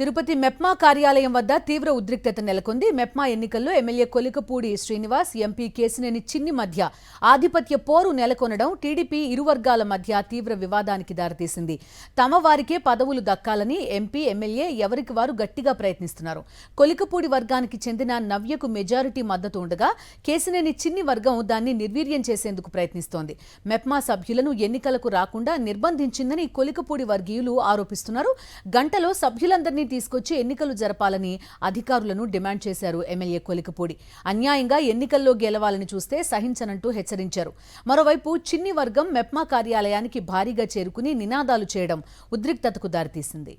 తిరుపతి మెప్మా కార్యాలయం వద్ద తీవ్ర ఉద్రిక్తత నెలకొంది. మెప్మా ఎన్నికల్లో ఎమ్మెల్యే కొలికపూడి శ్రీనివాస్, ఎంపీ కేశినేని చిన్ని మధ్య ఆధిపత్య పోరు నెలకొనడం టీడీపీ ఇరు వర్గాల మధ్య తీవ్ర వివాదానికి దారితీసింది. తమ వారికే పదవులు దక్కాలని ఎంపీ, ఎమ్మెల్యే ఎవరికి వారు గట్టిగా ప్రయత్నిస్తున్నారు. కొలికపూడి వర్గానికి చెందిన నవ్యకు మెజారిటీ మద్దతు ఉండగా కేశినేని చిన్ని వర్గం దాన్ని నిర్వీర్యం చేసేందుకు ప్రయత్నిస్తోంది. మెప్మా సభ్యులను ఎన్నికలకు రాకుండా నిర్బంధించిందని కొలికపూడి వర్గీయులు ఆరోపిస్తున్నారు. గంటలో సభ్యులందరినీ తీసుకొచ్చి ఎన్నికలు జరపాలని అధికారులను డిమాండ్ చేశారు ఎమ్మెల్యే కొలికపూడి. అన్యాయంగా ఎన్నికల్లో గెలవాలని చూస్తే సహించనంటూ హెచ్చరించారు. మరోవైపు చిన్ని వర్గం మెప్మా కార్యాలయానికి భారీగా చేరుకుని నినాదాలు చేయడం ఉద్రిక్తతకు దారితీసింది.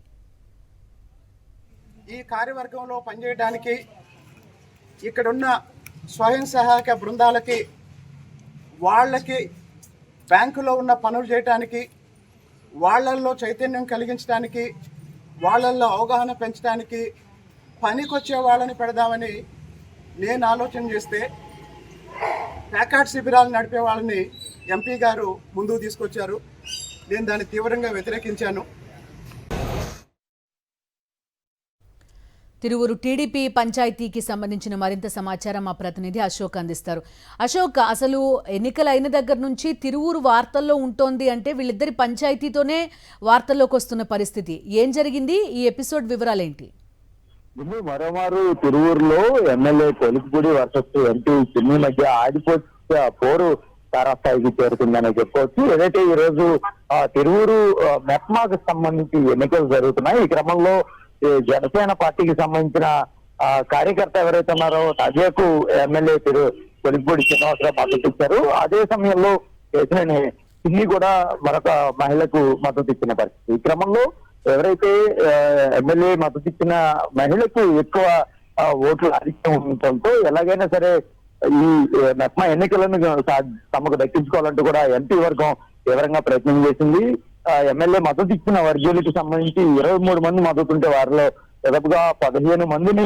ఈ కార్యవర్గంలో పనిచేయడానికి ఇక్కడున్న స్వయం సహాయక బృందాలకి, వాళ్ళకి బ్యాంకులో ఉన్న పనులు చేయడానికి, వాళ్ళల్లో చైతన్యం కలిగించడానికి, వాళ్ళల్లో అవగాహన పెంచడానికి పనికొచ్చే వాళ్ళని పెడదామని నేను ఆలోచన చేస్తే ప్యాకాట్ శిబిరాలు నడిపే వాళ్ళని ఎంపీ గారు ముందుకు తీసుకొచ్చారు. నేను దాన్ని తీవ్రంగా వ్యతిరేకించాను. తిరువురు టీడీపీ పంచాయతీకి సంబంధించిన మరింత సమాచారం మా ప్రతినిధి అశోక్ అందిస్తారు. అశోక్, అసలు ఎన్నికలు అయిన దగ్గర నుంచి తిరువురు వార్తల్లో ఉంటోంది అంటే వీళ్ళిద్దరి పంచాయతీతోనే వార్తల్లోకి వస్తున్న పరిస్థితి. ఏం జరిగింది? ఈ ఎపిసోడ్ వివరాలేంటి? మరోమారు తిరువురులో ఎమ్మెల్యే కొలికపూడి వర్సెస్ ఎంపీ చిన్ని మధ్య ఆడిపోతే పోరు తారాస్థాయికి చేరుకుందని చెప్పుకోవచ్చు. ఏదైతే ఈ రోజు తిరువురు మెప్మాకు సంబంధించి ఎన్నికలు జరుగుతున్నాయి. ఈ క్రమంలో జనసేన పార్టీకి సంబంధించిన కార్యకర్త ఎవరైతే ఉన్నారో అజయ్కు ఎమ్మెల్యే కొలికపూడి శ్రీనివాసరావు మద్దతు ఇచ్చారు. అదే సమయంలో కేశినేని చిన్ని కూడా మరొక మహిళకు మద్దతు ఇచ్చిన పరిస్థితి. ఈ క్రమంలో ఎవరైతే ఎమ్మెల్యే మద్దతు ఇచ్చిన మహిళకు ఎక్కువ ఓట్లు ఆధిక్యం ఉండటంతో ఎలాగైనా సరే ఈ మెప్మా ఎన్నికలను తమకు దక్కించుకోవాలంటూ కూడా ఎంపీ వర్గం తీవ్రంగా ప్రయత్నం చేసింది. ఎమ్మెల్యే మద్దతు ఇచ్చిన వర్గీయులకు సంబంధించి 23 మంది మద్దతు ఉంటే వారిలో దాదాపుగా 15 మందిని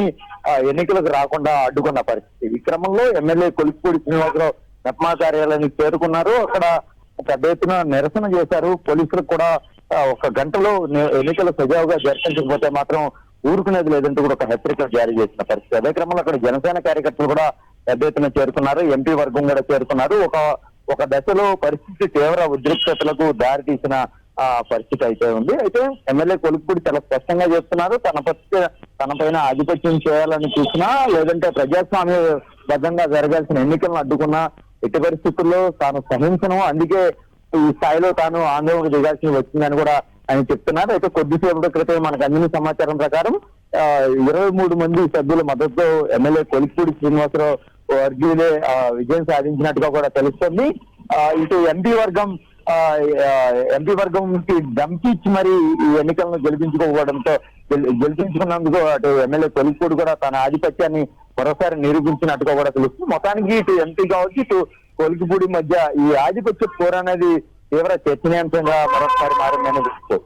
ఎన్నికలకు రాకుండా అడ్డుకున్న పరిస్థితి. ఈ క్రమంలో ఎమ్మెల్యే కొలికపూడి శ్రీనివాసరావు మెప్మా కార్యాలయానికి చేరుకున్నారు. అక్కడ పెద్ద ఎత్తున నిరసన చేశారు. పోలీసులకు కూడా ఒక గంటలో ఎన్నికలు సజావుగా జరిపించకపోతే మాత్రం ఊరుకునేది లేదంటూ కూడా ఒక హెచ్చరిక జారీ చేసిన పరిస్థితి. అదే క్రమంలో అక్కడ జనసేన కార్యకర్తలు కూడా పెద్ద ఎత్తున చేరుకున్నారు. ఎంపీ వర్గం కూడా చేరుకున్నారు. ఒక దశలో పరిస్థితి తీవ్ర ఉద్రిక్తతలకు దారి తీసిన పరిస్థితి అయితే ఉంది. అయితే ఎమ్మెల్యే కొలికపూడి చాలా స్పష్టంగా చెప్తున్నారు, తన పైన ఆధిపత్యం చేయాలని చూసినా, లేదంటే ప్రజాస్వామ్య బద్దంగా జరగాల్సిన ఎన్నికలను అడ్డుకున్నా ఎట్టి పరిస్థితుల్లో తాను సహించను, అందుకే ఈ స్థాయిలో తాను ఆందోళనకు దిగాల్సి వచ్చిందని కూడా ఆయన చెప్తున్నారు. అయితే కొద్దిసేపటి క్రితం మనకు అందిన సమాచారం ప్రకారం 23 మంది సభ్యుల మద్దతుతో ఎమ్మెల్యే కొలికపూడి శ్రీనివాసరావు వర్గీయులే విజయం సాధించినట్టుగా కూడా తెలుస్తుంది. ఇటు ఎంపీ వర్గంకి ధమ్కి ఇచ్చి మరి ఈ ఎన్నికలను గెలిపించుకున్నందుకు అటు ఎమ్మెల్యే కొలికపూడి కూడా తన ఆధిపత్యాన్ని మరోసారి నిరూపించినట్టుగా కూడా తెలుస్తుంది. మొత్తానికి ఇటు ఎంపీ కావచ్చు, ఇటు కొలికపూడి మధ్య ఈ ఆధిపత్య పోరు అనేది తీవ్ర చర్చనీయాంశంగా మరొకసారి మారిందని తెలుస్తుంది.